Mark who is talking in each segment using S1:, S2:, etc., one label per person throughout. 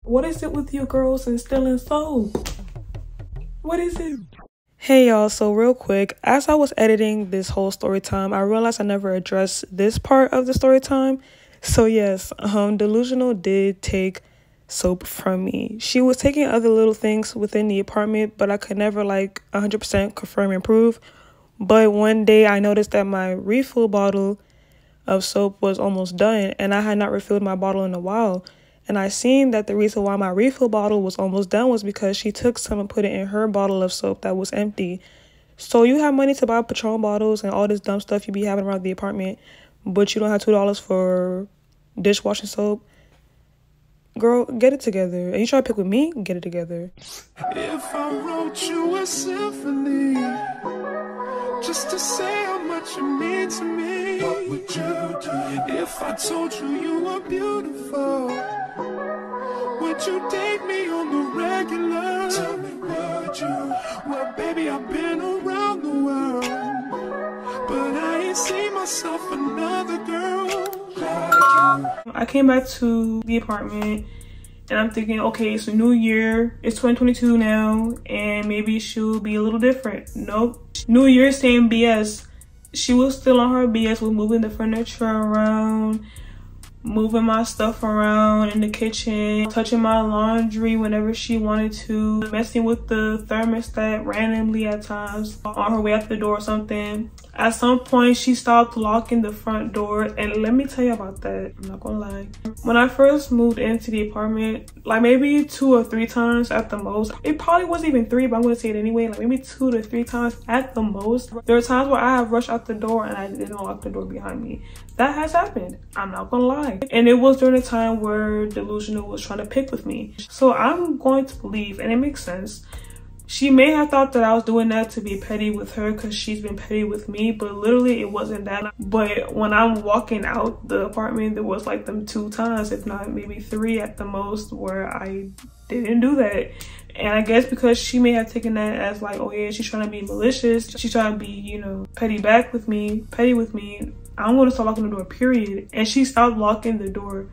S1: What is it with you girls and stealing soap? What is it? Hey y'all, so real quick, as I was editing this whole story time, I realized I never addressed this part of the story time. So yes, Delusional did take soap from me. She was taking other little things within the apartment, but I could never like 100% confirm and prove. But one day I noticed that my refill bottle of soap was almost done, and I had not refilled my bottle in a while. And I seen that the reason why my refill bottle was almost done was because she took some and put it in her bottle of soap that was empty. So you have money to buy Patron bottles and all this dumb stuff you be having around the apartment, but you don't have $2 for dishwashing soap. Girl, get it together. And you try to pick with me? Get it together.
S2: If I wrote you a symphony just to say how much you mean to me, what would you do? If I told you you were beautiful, would you date me on the regular? Tell me, would you? Well, baby, I've been around the world, but I ain't seen myself another girl like you.
S1: I came back to the apartment and I'm thinking, okay, it's a new year. It's 2022 now, and maybe she'll be a little different. Nope. New Year, same BS. She was still on her BS with moving the furniture around, moving my stuff around in the kitchen, touching my laundry whenever she wanted to, messing with the thermostat randomly at times on her way out the door or something. At some point, she stopped locking the front door, and let me tell you about that. I'm not gonna lie. When I first moved into the apartment, like maybe 2 or 3 times at the most. It probably wasn't even 3, but I'm gonna say it anyway. Like maybe 2 to 3 times at the most. There are times where I have rushed out the door and I didn't lock the door behind me. That has happened. I'm not gonna lie. And it was during a time where Delusional was trying to pick with me. So I'm going to believe, and it makes sense, she may have thought that I was doing that to be petty with her because she's been petty with me, but literally it wasn't that. But when I'm walking out the apartment, there was like them 2 times, if not maybe 3 at the most, where I didn't do that. And I guess because she may have taken that as like, oh yeah, she's trying to be malicious, she's trying to be, you know, petty with me, I'm gonna start locking the door, period. And she stopped locking the door,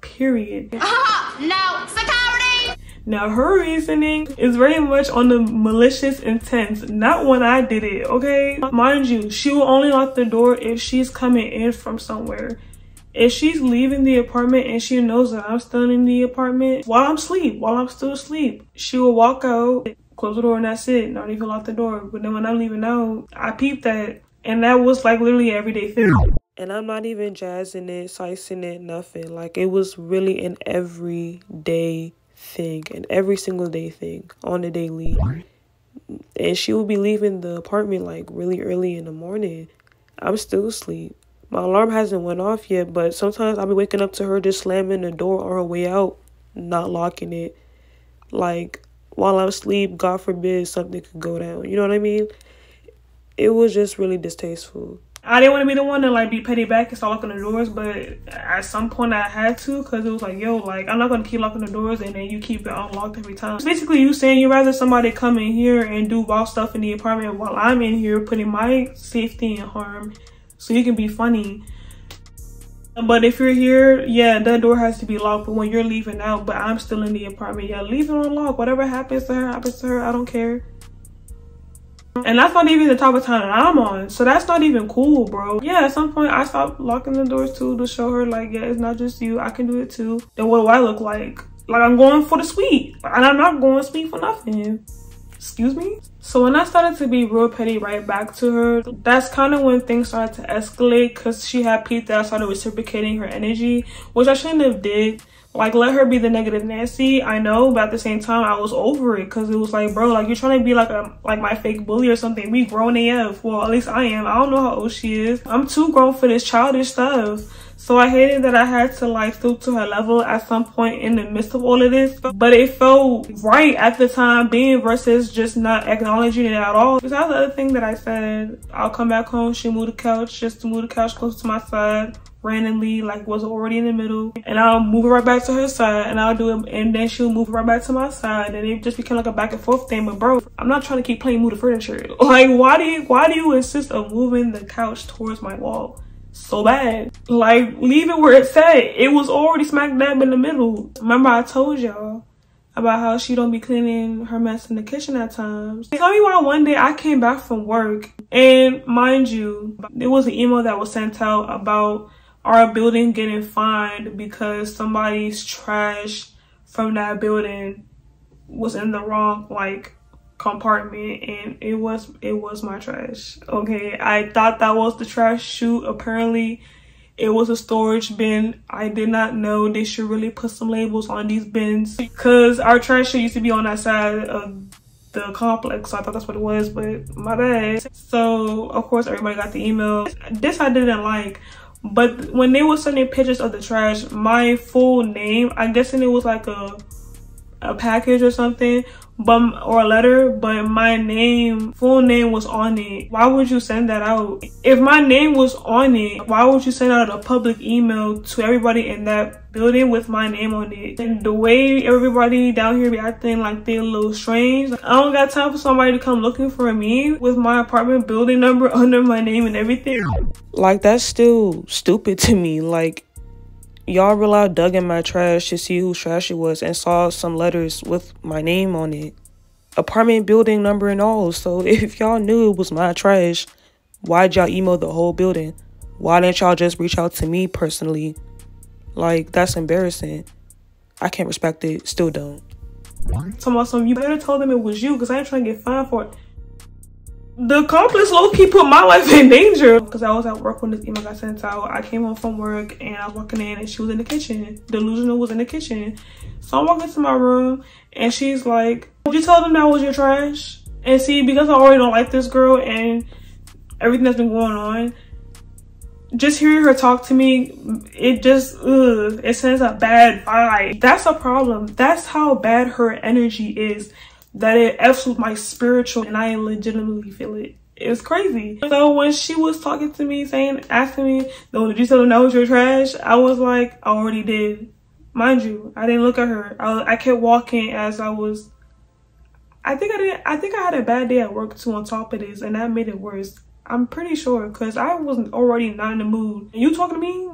S1: period.
S3: No, security!
S1: Now her reasoning is very much on the malicious intent, not when I did it, okay? Mind you, she will only lock the door if she's coming in from somewhere. If she's leaving the apartment and she knows that I'm still in the apartment while I'm still asleep, she will walk out, close the door, and that's it. Not even lock the door. But then when I'm leaving out, I peeped that. And that was like literally everyday thing. And I'm not even jazzing it, sicing it, nothing. Like it was really an everyday thing, an every single day thing on the daily. And she would be leaving the apartment like really early in the morning. I'm still asleep. My alarm hasn't went off yet, but sometimes I'll be waking up to her just slamming the door on her way out, not locking it. Like while I'm asleep, God forbid something could go down. You know what I mean? It was just really distasteful. I didn't want to be the one to like be petty back and start locking the doors, but at some point I had to, because it was like, yo, like I'm not going to keep locking the doors and then you keep it unlocked every time. It's basically you saying you'd rather somebody come in here and do wild stuff in the apartment while I'm in here putting my safety in harm so you can be funny. But if you're here, yeah, that door has to be locked. But when you're leaving out, but I'm still in the apartment, yeah, leave it unlocked. Whatever happens to her, I don't care. And that's not even the type of time that I'm on. So that's not even cool, bro. Yeah, at some point I stopped locking the doors too, to show her like, yeah, it's not just you. I can do it too. Then what do I look like? Like I'm going for the sweet. And I'm not going sweet for nothing. Excuse me? So when I started to be real petty right back to her, that's kind of when things started to escalate, because she had peeped that I started reciprocating her energy, which I shouldn't have did. Like, let her be the negative Nancy, I know, but at the same time, I was over it, because it was like, bro, like, you're trying to be like my fake bully or something. We grown AF. Well, at least I am. I don't know how old she is. I'm too grown for this childish stuff. So I hated that I had to like stoop to her level at some point in the midst of all of this. But it felt right at the time being versus just not acknowledging it at all. Besides the other thing that I said, I'll come back home, she'll move the couch, just to move the couch closer to my side. Randomly, like was already in the middle, and I'll move it right back to her side, and I'll do it, and then she'll move it right back to my side, and it just became like a back and forth thing. But bro, I'm not trying to keep playing move the furniture. Like, why do you insist on moving the couch towards my wall? so bad. Like, leave it where it said. It was already smack dab in the middle. Remember I told y'all about how she don't be cleaning her mess in the kitchen at times. Tell me why one day I came back from work, and mind you, there was an email that was sent out about our building getting fined because somebody's trash from that building was in the wrong like compartment, and it was my trash. Okay, I thought that was the trash chute. Apparently it was a storage bin. I did not know they should really put some labels on these bins, because our trash chute used to be on that side of the complex, so I thought that's what it was, but my bad. So of course everybody got the email. This I didn't like, but when they were sending pictures of the trash, my full name, I guessing it was like a package or something, or a letter, but my full name was on it. Why would you send that out? If my name was on it, why would you send out a public email to everybody in that building with my name on it? And the way everybody down here be acting like they a little strange, I don't got time for somebody to come looking for me with my apartment building number under my name and everything. Like, that's still stupid to me. Like, y'all real out dug in my trash to see whose trash it was and saw some letters with my name on it, apartment building number and all. So if y'all knew it was my trash, why'd y'all email the whole building? Why didn't y'all just reach out to me personally? Like, that's embarrassing. I can't respect it. Still don't. You better tell them it was you, because I ain't trying to get fined for it. The accomplice low-key put my life in danger, because I was at work when this email got sent out. I came home from work and I was walking in and she was in the kitchen. Delusional was in the kitchen. So I'm walking to my room and she's like, did you tell them that was your trash? And see, because I already don't like this girl and everything that's been going on, just hearing her talk to me, it just, it sends a bad vibe. That's a problem. That's how bad her energy is, that it F's with my spiritual, and I legitimately feel it. It's crazy. So when she was talking to me, asking me, no, did you tell them that was your trash? I was like, I already did. Mind you, I didn't look at her. I kept walking as I was. I think I had a bad day at work too on top of this, and that made it worse. I'm pretty sure, because I wasn't already not in the mood. You talking to me?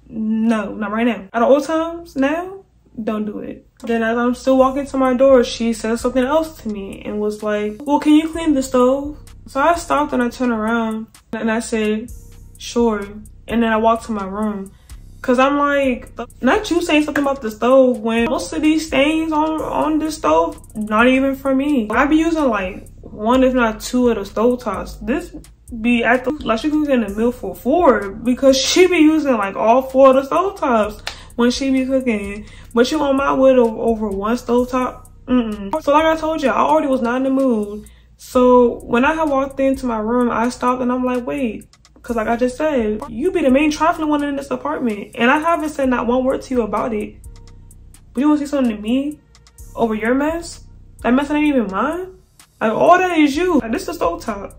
S1: No, not right now. At all times now, don't do it. Then as I'm still walking to my door, she said something else to me and was like, well, can you clean the stove? So I stopped and I turned around and I said, sure. And then I walked to my room. Cause I'm like, not you saying something about the stove when most of these stains on this stove, not even for me. I be using like 1 if not 2 of the stove tops. This be at the, like she cooking a meal for 4, because she be using like all 4 of the stove tops when she be cooking. But you want my wood over 1 stove top? So like I told you, I already was not in the mood. So when I had walked into my room, I stopped and I'm like, wait. Because like I just said, you be the main trifling one in this apartment. And I haven't said not 1 word to you about it. But you want to say something to me over your mess? That mess ain't even mine? Like, all that is you. Like, this is the stove top.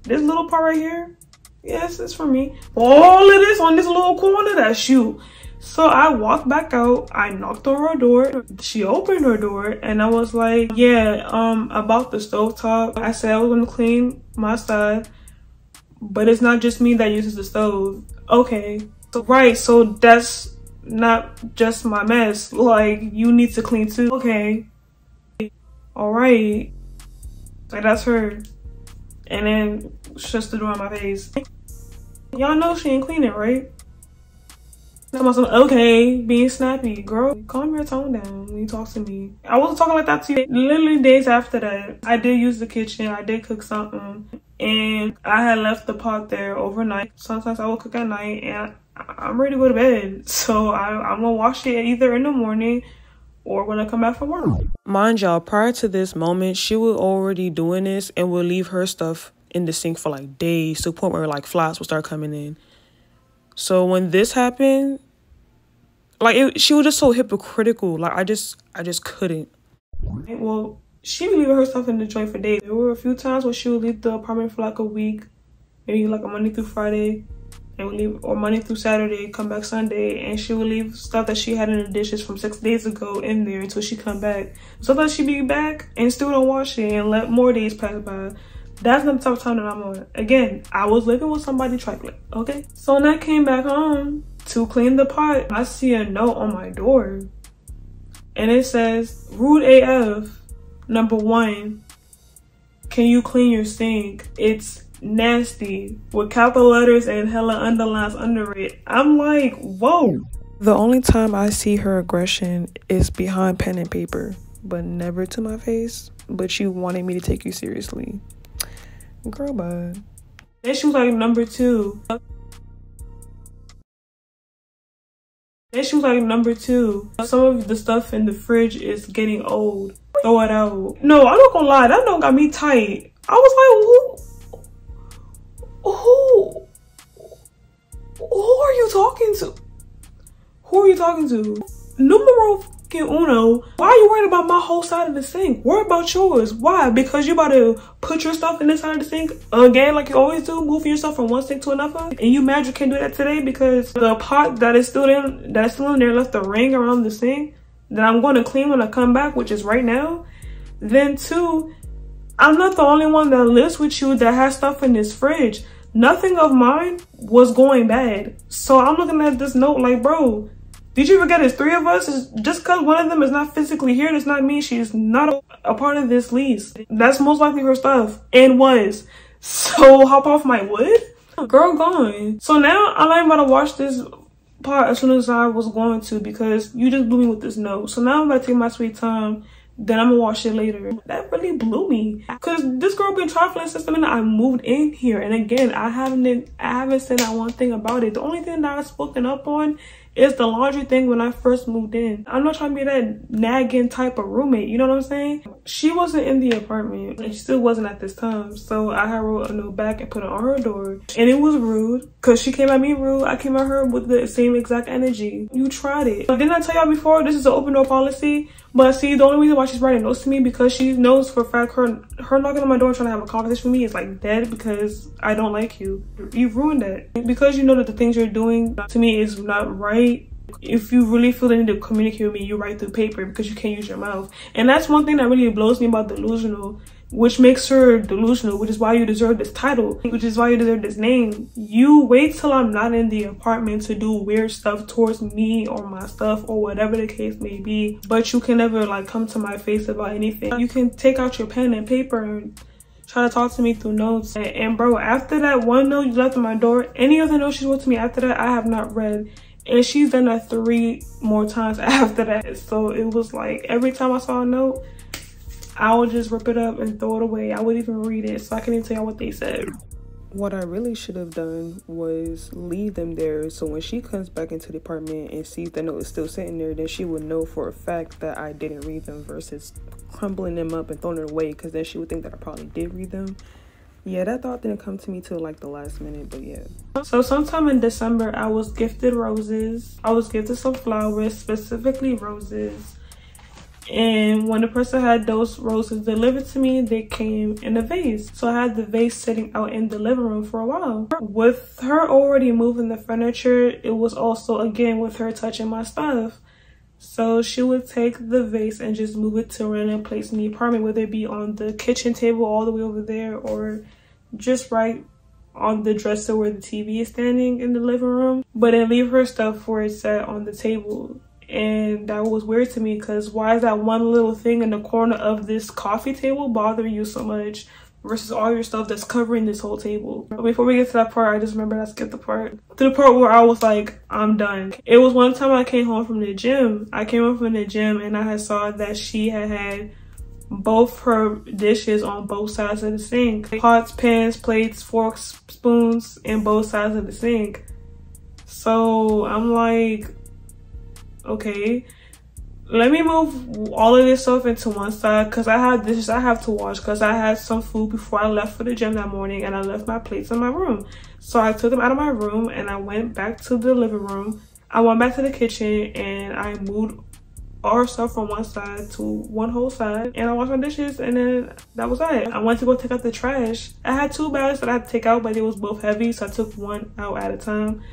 S1: This little part right here, yes, it's for me. All of this on this little corner, that's you. So I walked back out. I knocked on her door. She opened her door and I was like, yeah, about the stove top. I said I was going to clean my side. But it's not just me that uses the stove. Okay. So, right. So that's not just my mess. Like, you need to clean too. Okay. All right. Like, that's her. And then shuts the door on my face. Y'all know she ain't cleaning, right? I'm also, okay, being snappy. Girl, calm your tone down when you talk to me. I wasn't talking like that to you. Literally days after that, I did use the kitchen. I did cook something. And I had left the pot there overnight. Sometimes I will cook at night and I'm ready to go to bed. So I'm gonna wash it either in the morning or when I come back from work. Mind y'all, prior to this moment, she was already doing this and would leave her stuff in the sink for like days, to the point where like flies would start coming in. So when this happened, like she was just so hypocritical. Like I just couldn't. Well, she would leave her stuff in the joint for days. There were a few times where she would leave the apartment for like a week, maybe like a Monday through Friday, and would leave, or Monday through Saturday, come back Sunday, and she would leave stuff that she had in the dishes from 6 days ago in there until she come back. Sometimes she'd be back and still don't wash it and let more days pass by. That's not the type of time that I'm on. Again, I was living with somebody trifling, okay? So when I came back home to clean the pot, I see a note on my door. And it says, rude AF, number 1, can you clean your sink? It's nasty, with capital letters and hella underlines under it. I'm like, whoa. The only time I see her aggression is behind pen and paper, but never to my face. But you wanted me to take you seriously. Girl, bye. Then she was like, number 2. Then she was like, number 2, some of the stuff in the fridge is getting old. Throw it out. No, I'm not gonna lie, that note got me tight. I was like, who are you talking to? Who are you talking to? Numero fucking uno. Why are you worried about my whole side of the sink? Worry about yours. Why? Because you about to put your stuff in this side of the sink again, like you always do, moving yourself from one sink to another. And you mad you can't do that today because the pot that is still in there left a ring around the sink that I'm going to clean when I come back, which is right now. Then 2, I'm not the only one that lives with you that has stuff in this fridge. Nothing of mine was going bad. So I'm looking at this note like, bro, did you forget it's 3 of us? Just because one of them is not physically here does not mean she's not a part of this lease. That's most likely her stuff, and was. So hop off my wood? Girl gone. So now I'm not even about to watch this part as soon as I was going to, because you just blew me with this note. So now I'm about to take my sweet time. Then I'm gonna watch it later. That really blew me, because this girl been trifling since the minute I moved in here. And again, I haven't said that one thing about it. The only thing that I've spoken up on is the laundry thing when I first moved in. I'm not trying to be that nagging type of roommate, you know what I'm saying? She wasn't in the apartment, and she still wasn't at this time. So I had wrote a note back and put it on her door. And it was rude, because she came at me rude. I came at her with the same exact energy. You tried it. Didn't I tell y'all before, this is an open door policy? But see, the only reason why she's writing notes to me, because she knows for a fact her knocking on my door and trying to have a conversation with me is like dead, because I don't like you. You ruined that. Because you know that the things you're doing to me is not right. If you really feel the need to communicate with me, you write through paper, because you can't use your mouth. And that's one thing that really blows me about delusional, which makes her delusional, which is why you deserve this title, which is why you deserve this name. You wait till I'm not in the apartment to do weird stuff towards me or my stuff or whatever the case may be, but you can never like come to my face about anything. You can take out your pen and paper and try to talk to me through notes. And bro, after that one note you left at my door, any other note she wrote to me after that, I have not read. And she's done that 3 more times after that. So it was like every time I saw a note, I would just rip it up and throw it away. I wouldn't even read it, so I couldn't tell y'all what they said. What I really should have done was leave them there, so when she comes back into the apartment and sees the note is still sitting there, then she would know for a fact that I didn't read them, versus crumbling them up and throwing it away, because then she would think that I probably did read them. Yeah, that thought didn't come to me till like the last minute, but yeah. So sometime in December, I was gifted roses. I was gifted some flowers, specifically roses. And when the person had those roses delivered to me, they came in a vase. So I had the vase sitting out in the living room for a while. With her already moving the furniture, it was also, again, with her touching my stuff. So she would take the vase and just move it to a random place in the apartment, whether it be on the kitchen table all the way over there, or just right on the dresser where the TV is standing in the living room. But then leave her stuff where it's at on the table. And that was weird to me, because why is that one little thing in the corner of this coffee table bothering you so much versus all your stuff that's covering this whole table? But before we get to that part, I just remembered I skipped the part. To the part where I was like, I'm done. It was one time I came home from the gym. I came home from the gym and I had saw that she had both her dishes on both sides of the sink. Pots, pans, plates, forks, spoons, in both sides of the sink. So I'm like, okay, let me move all of this stuff into one side, because I have dishes I have to wash, because I had some food before I left for the gym that morning, and I left my plates in my room. So I took them out of my room and I went back to the living room. I went back to the kitchen and I moved all her stuff from one side to one whole side, and I washed my dishes, and then that was it. I went to go take out the trash. I had 2 bags that I had to take out, but it was both heavy, so I took one out at a time.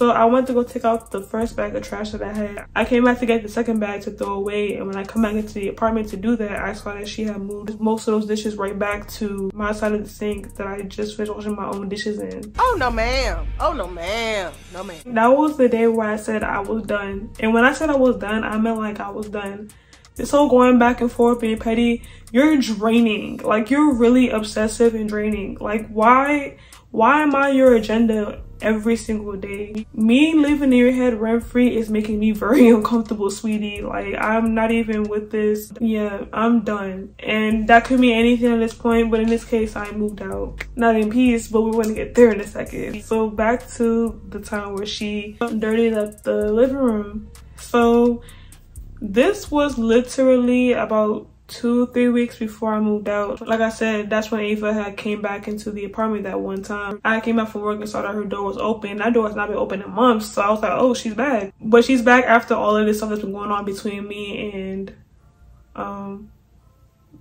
S1: So I went to go take out the first bag of trash that I had. I came back to get the second bag to throw away, and when I come back into the apartment to do that, I saw that she had moved most of those dishes right back to my side of the sink that I just finished washing my own dishes in.
S4: Oh no ma'am, oh no ma'am, no ma'am.
S1: That was the day where I said I was done. And when I said I was done, I meant like I was done. This whole going back and forth being petty, you're draining. Like, you're really obsessive and draining. Like, why am I your agenda every single day? Me living in your head rent free is making me very uncomfortable, sweetie. Like, I'm not even with this. Yeah, I'm done. And that could mean anything at this point, but in this case, I moved out. Not in peace, but we're gonna get there in a second. So back to the time where she dirtied up the living room. So this was literally about 2-3 weeks before I moved out. Like I said, that's when Ava had came back into the apartment that one time. I came back from work and saw that her door was open. That door has not been open in months, so I was like, oh, she's back. But she's back after all of this stuff that's been going on between me and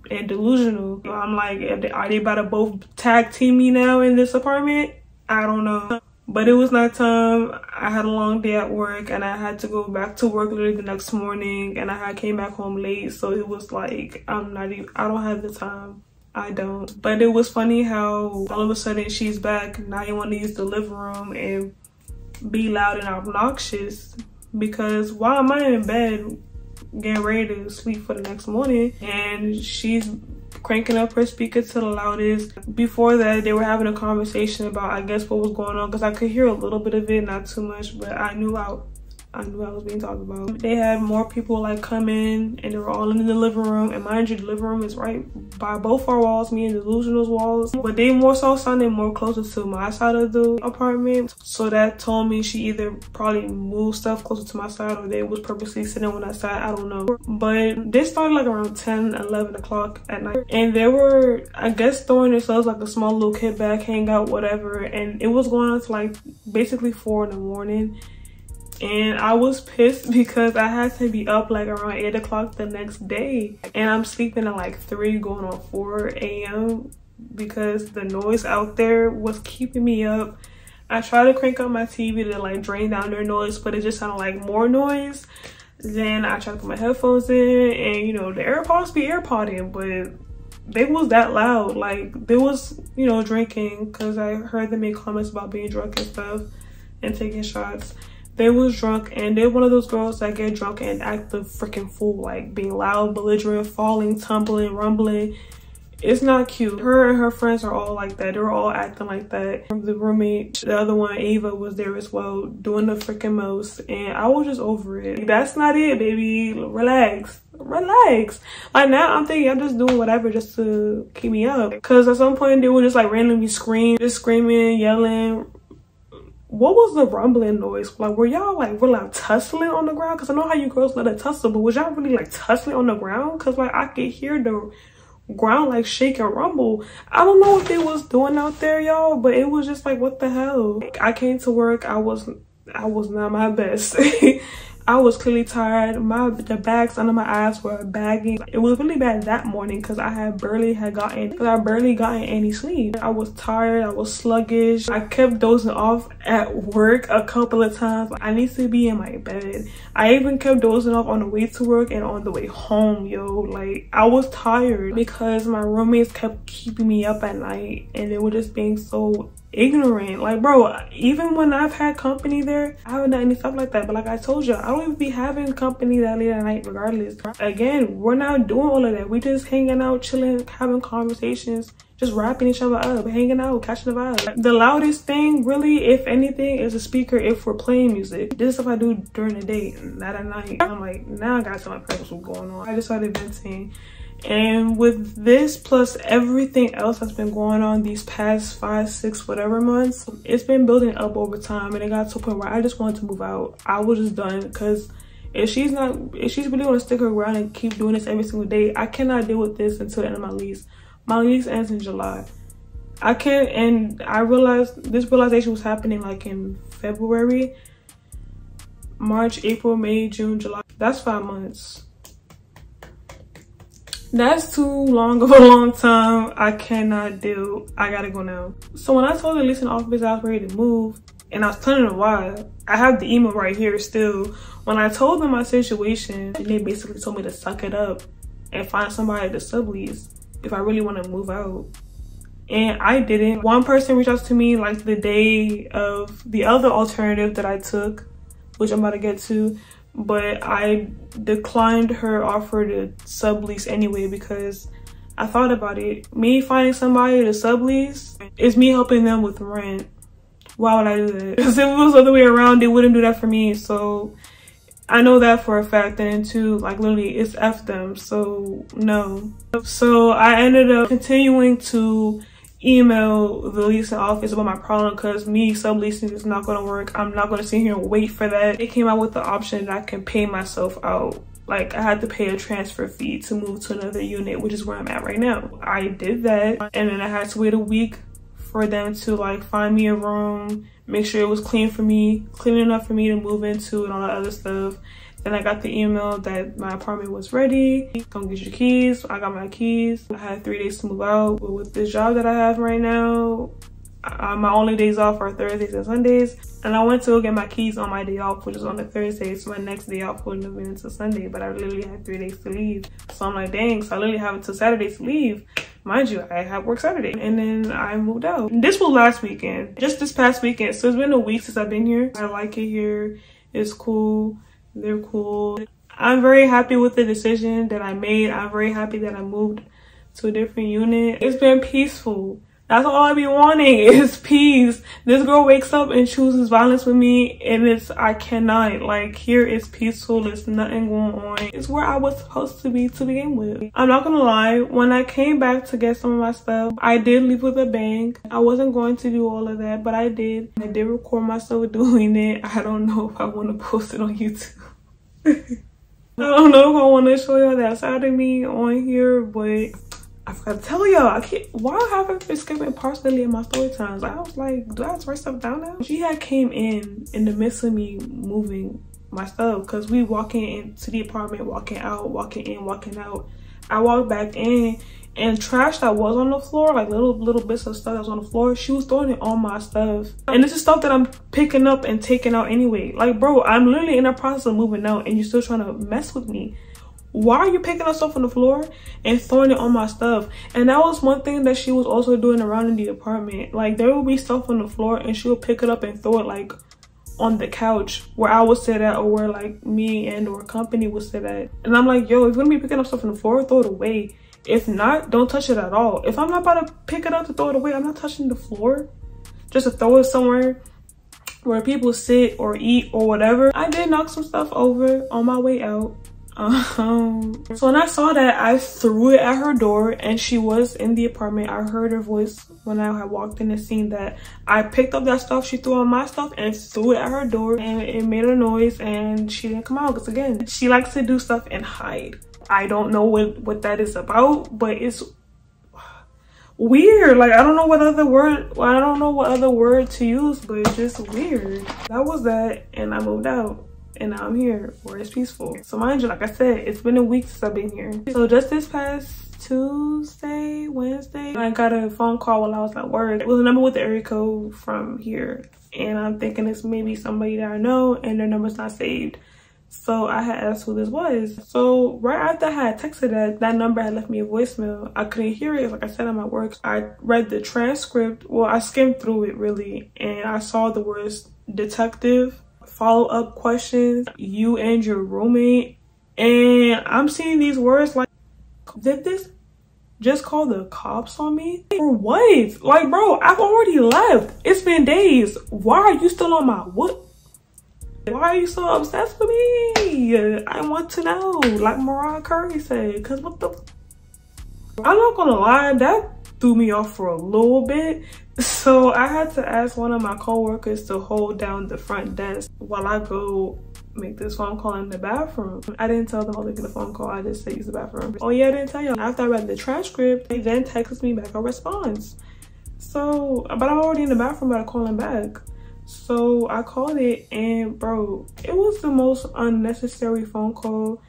S1: Delusional. I'm like, are they about to both tag team me now in this apartment? I don't know. But it was nighttime. I had a long day at work and I had to go back to work literally the next morning, and I came back home late, so it was like I don't have the time. I don't. But it was funny how all of a sudden she's back. Now you want to use the living room and be loud and obnoxious, because while I'm in bed getting ready to sleep for the next morning, and she's cranking up her speaker to the loudest. Before that, they were having a conversation about, I guess, what was going on, because I could hear a little bit of it, not too much, but I knew I was being talked about. They had more people like come in, and they were all in the living room, and mind you, the living room is right by both our walls, me and Delusional's walls, but they more so sounded more closer to my side of the apartment. So that told me she either probably moved stuff closer to my side, or they was purposely sitting on that side. I don't know. But this started like around 10-11 o'clock at night, and they were, I guess, throwing themselves like a small little kickback, hangout, whatever, and it was going on to like basically 4 in the morning. And I was pissed because I had to be up like around 8 o'clock the next day, and I'm sleeping at like 3 going on 4 a.m. because the noise out there was keeping me up. I tried to crank up my TV to like drain down their noise, but it just sounded like more noise. Then I tried to put my headphones in, and you know, the AirPods be AirPodding, but they was that loud. Like, they was, you know, drinking, because I heard them make comments about being drunk and stuff and taking shots. They was drunk, and they're one of those girls that get drunk and act the freaking fool, like being loud, belligerent, falling, tumbling, rumbling. It's not cute. Her and her friends are all like that. They're all acting like that. The roommate, the other one, Ava, was there as well, doing the freaking most, and I was just over it. That's not it, baby. Relax. Like, now I'm thinking I'm just doing whatever just to keep me up, because at some point they would just like randomly scream, just screaming, yelling. What was the rumbling noise? Like, were y'all like really like tussling on the ground? Because I know how you girls let it tussle, but was y'all really like tussling on the ground? Because like I could hear the ground like shake and rumble. I don't know what they was doing out there, y'all, but it was just like, what the hell? I came to work, I was not my best. I was clearly tired. The bags under my eyes were bagging. It was really bad that morning because I barely gotten any sleep. I was tired. I was sluggish. I kept dozing off at work a couple of times. I need to be in my bed. I even kept dozing off on the way to work and on the way home, yo. Like, I was tired because my roommates kept keeping me up at night, and they were just being so ignorant. Like, bro, even when I've had company there, I haven't done any stuff like that. But like I told you, I don't even be having company that late at night regardless. Again, we're not doing all of that. We just hanging out, chilling, having conversations, just wrapping each other up, hanging out, catching the vibe. The loudest thing, really, if anything, is a speaker if we're playing music. This is stuff I do during the day, not at night. I'm like, now I gotta tell my parents what's going on. I just started venting. And with this plus everything else that's been going on these past 5, 6, whatever months, it's been building up over time, and it got to a point where I just wanted to move out. I was just done, because if she's really gonna stick around and keep doing this every single day, I cannot deal with this until the end of my lease. My lease ends in July. I can't, and I realized this realization was happening like in February, March, April, May, June, July. That's 5 months. That's too long of a long time. I cannot deal. I gotta go now. So when I told the leasing office I was ready to move, And I was telling them why. I have the email right here still. When I told them my situation, they basically told me to suck it up and find somebody to sublease if I really want to move out. And I didn't. One person reached out to me like the day of the other alternative that I took, which I'm about to get to, but I declined her offer to sublease anyway because I thought about it. Me finding somebody to sublease is me helping them with rent. Why would I do that? Because if it was the other way around, they wouldn't do that for me. So I know that for a fact. And then too, like literally it's F them, so no. So I ended up continuing to email the leasing office about my problem because me subleasing is not going to work. I'm not going to sit here and wait for that. They came out with the option that I can pay myself out. Like I had to pay a transfer fee to move to another unit, which is where I'm at right now. I did that, and then I had to wait a week for them to like find me a room, make sure it was clean enough for me to move into and all that other stuff. Then I got the email that my apartment was ready. Come get your keys. I got my keys. I had 3 days to move out. But with this job that I have right now, my only days off are Thursdays and Sundays. And I went to go get my keys on my day off, which is on a Thursday. So my next day off wouldn't have been until Sunday, but I literally had 3 days to leave. So I'm like, dang, so I literally have until Saturday to leave. Mind you, I have work Saturday. And then I moved out. This was last weekend, just this past weekend. So it's been a week since I've been here. I like it here. It's cool. They're cool. I'm very happy with the decision that I made. I'm very happy that I moved to a different unit. It's been peaceful. That's all I be wanting is peace. This girl wakes up and chooses violence with me, and I cannot. Like, here it's peaceful. There's nothing going on. It's where I was supposed to be to begin with. I'm not gonna lie. When I came back to get some of my stuff, I did leave with a bang. I wasn't going to do all of that, but I did. I did record myself doing it. I don't know if I want to post it on YouTube. I don't know if I want to show y'all that side of me on here, but I forgot to tell y'all, why have I been skipping parts in my story times? I was like, do I have to write stuff down now? She had came in the midst of me moving my stuff, because we walking into the apartment, walking out, walking in, walking out. I walked back in, and trash that was on the floor, like little bits of stuff that was on the floor, she was throwing it on my stuff. And this is stuff that I'm picking up and taking out anyway. Like, bro, I'm literally in the process of moving out and you're still trying to mess with me. Why are you picking up stuff on the floor and throwing it on my stuff? And that was one thing that she was also doing around in the apartment. Like, there would be stuff on the floor and she would pick it up and throw it like on the couch where I would sit at, or where like me and or company would sit at. And I'm like, yo, if you're gonna be picking up stuff on the floor, throw it away. If not, don't touch it at all. If I'm not about to pick it up to throw it away, I'm not touching the floor just to throw it somewhere where people sit or eat or whatever. I did knock some stuff over on my way out. So when I saw that, I threw it at her door, and she was in the apartment. I heard her voice when I had walked in and seen that I picked up that stuff she threw on my stuff and threw it at her door, and it made a noise and she didn't come out, because again, she likes to do stuff and hide. I don't know what that is about, but it's weird. Like, I don't know what other word to use, but it's just weird. That was that, and I moved out. And now I'm here where it's peaceful. So mind you, like I said, it's been a week since I've been here. So just this past Tuesday, Wednesday, I got a phone call while I was at work. It was a number with the area code from here. And I'm thinking it's maybe somebody that I know and their number's not saved. So I had asked who this was. So right after I had texted that number had left me a voicemail. I couldn't hear it. Like I said, I'm at work. I read the transcript. Well, I skimmed through it really. And I saw the words detective, follow-up questions, you and your roommate, and I'm seeing these words like, did this just call the cops on me? For what? Like, bro, I've already left. It's been days. Why are you still on my what? Why are you so obsessed with me? I want to know, like Mariah Carey said, because what the, I'm not gonna lie, that threw me off for a little bit. So I had to ask one of my co-workers to hold down the front desk while I go make this phone call in the bathroom. I didn't tell them I was making a phone call. I just said use the bathroom. Oh yeah, I didn't tell you. After I read the transcript, they then texted me back a response. So, but I'm already in the bathroom, but I call him back. So I called it, and bro, it was the most unnecessary phone call.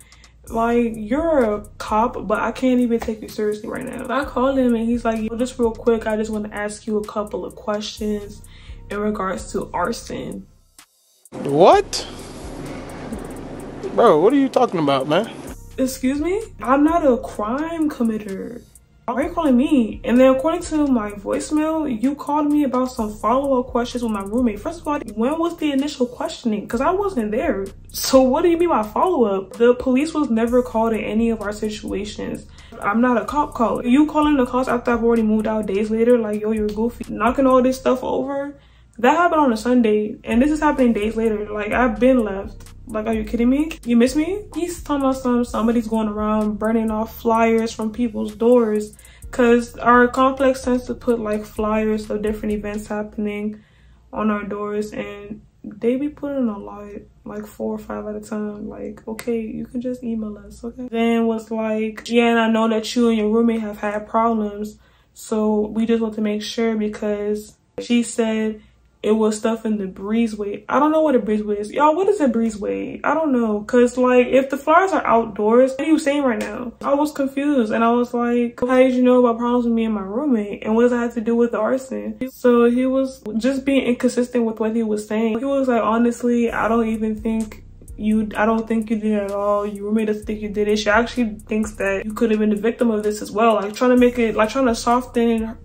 S1: Like, you're a cop, but I can't even take you seriously right now. I called him and he's like, yo, just real quick, I just want to ask you a couple of questions. in regards to arson.
S5: What? Bro, what are you talking about, man?
S1: Excuse me? I'm not a crime committer. Why are you calling me? And then according to my voicemail, you called me about some follow-up questions with my roommate. First of all, when was the initial questioning? Because I wasn't there. So what do you mean by follow-up? The police was never called in any of our situations. I'm not a cop caller. You calling the cops after I've already moved out days later, like, yo, you're goofy. Knocking all this stuff over? That happened on a Sunday, and this is happening days later. Like, I've been left. Like, are you kidding me? You miss me? He's talking about somebody's going around burning off flyers from people's doors, because our complex tends to put like flyers of different events happening on our doors, and they be putting a lot, like 4 or 5 at a time. Like, okay, you can just email us, okay? Then was like, yeah, and I know that you and your roommate have had problems, so we just want to make sure, because she said it was stuff in the breezeway. I don't know what a breezeway is. Y'all, what is a breezeway? I don't know. Cause like, if the flyers are outdoors, what are you saying right now? I was confused, and I was like, how did you know about problems with me and my roommate? And what does that have to do with the arson? So he was just being inconsistent with what he was saying. He was like, honestly, I don't think you did it at all. Your roommate doesn't think you did it. She actually thinks that you could have been the victim of this as well. Like, trying to make it, like, trying to soften,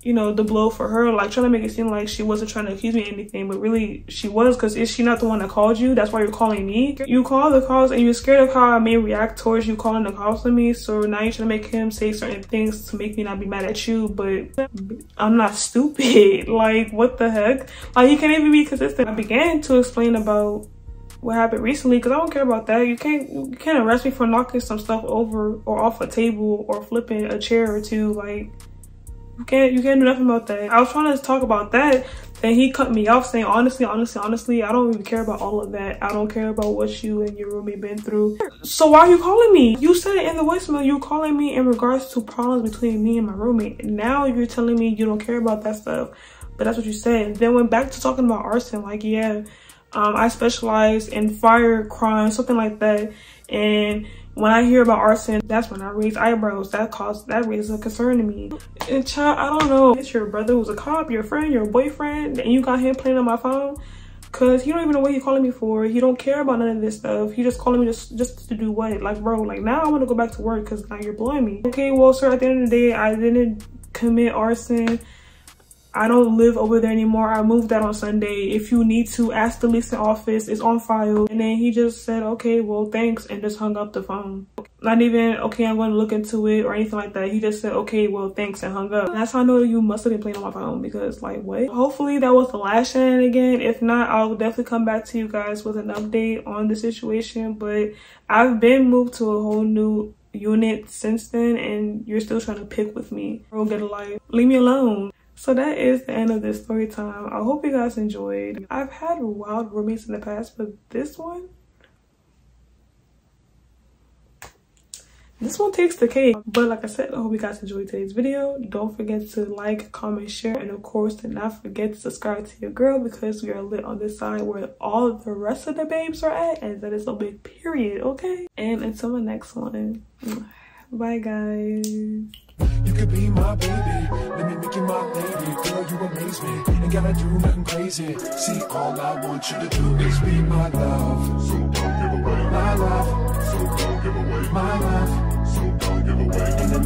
S1: you know, the blow for her, like trying to make it seem like she wasn't trying to accuse me of anything, but really she was, because is she not the one that called you? That's why you're calling me. You call the cops and you're scared of how I may react towards you calling the cops on me, so now you're trying to make him say certain things to make me not be mad at you, but I'm not stupid. Like, what the heck? Like, you can't even be consistent. I began to explain about what happened recently, because I don't care about that. You can't arrest me for knocking some stuff over or off a table or flipping a chair or two. Like, you can't do nothing about that. I was trying to talk about that, then he cut me off saying, honestly, I don't even care about all of that. I don't care about what you and your roommate been through. So why are you calling me? You said it in the voicemail, you're calling me in regards to problems between me and my roommate. Now you're telling me you don't care about that stuff, but that's what you said. Then went back to talking about arson, like, yeah, I specialize in fire crime, something like that. And when I hear about arson, that's when I raise eyebrows. That raises a concern to me. And child, I don't know. It's your brother who's a cop, your friend, your boyfriend, and you got him playing on my phone. Cause he don't even know what he's calling me for. He don't care about none of this stuff. He just calling me just to do what? Like, bro, like, now I want to go back to work because now you're blowing me. Okay, well, sir, at the end of the day, I didn't commit arson. I don't live over there anymore. I moved out on Sunday. If you need to, ask the leasing office. It's on file. And then he just said, okay, well, thanks, and just hung up the phone. Not even, okay, I'm going to look into it or anything like that. He just said, okay, well, thanks, and hung up. And that's how I know you must have been playing on my phone, because, like, what? Hopefully that was the last shenanigan. If not, I'll definitely come back to you guys with an update on the situation. But I've been moved to a whole new unit since then, and you're still trying to pick with me. Bro, get a life. Leave me alone. So that is the end of this story time. I hope you guys enjoyed. I've had wild roommates in the past, but this one takes the cake. But like I said, I hope you guys enjoyed today's video. Don't forget to like, comment, share, and of course, do not forget to subscribe to your girl, because we are lit on this side where all the rest of the babes are at, and that is a big period, okay? And until my next one, bye guys.
S2: You could be my baby, let me make you my lady. Girl, you amaze me, ain't gotta do nothing crazy. See, all I want you to do is be my love. So don't give away my love. So don't give away my love. So don't give away.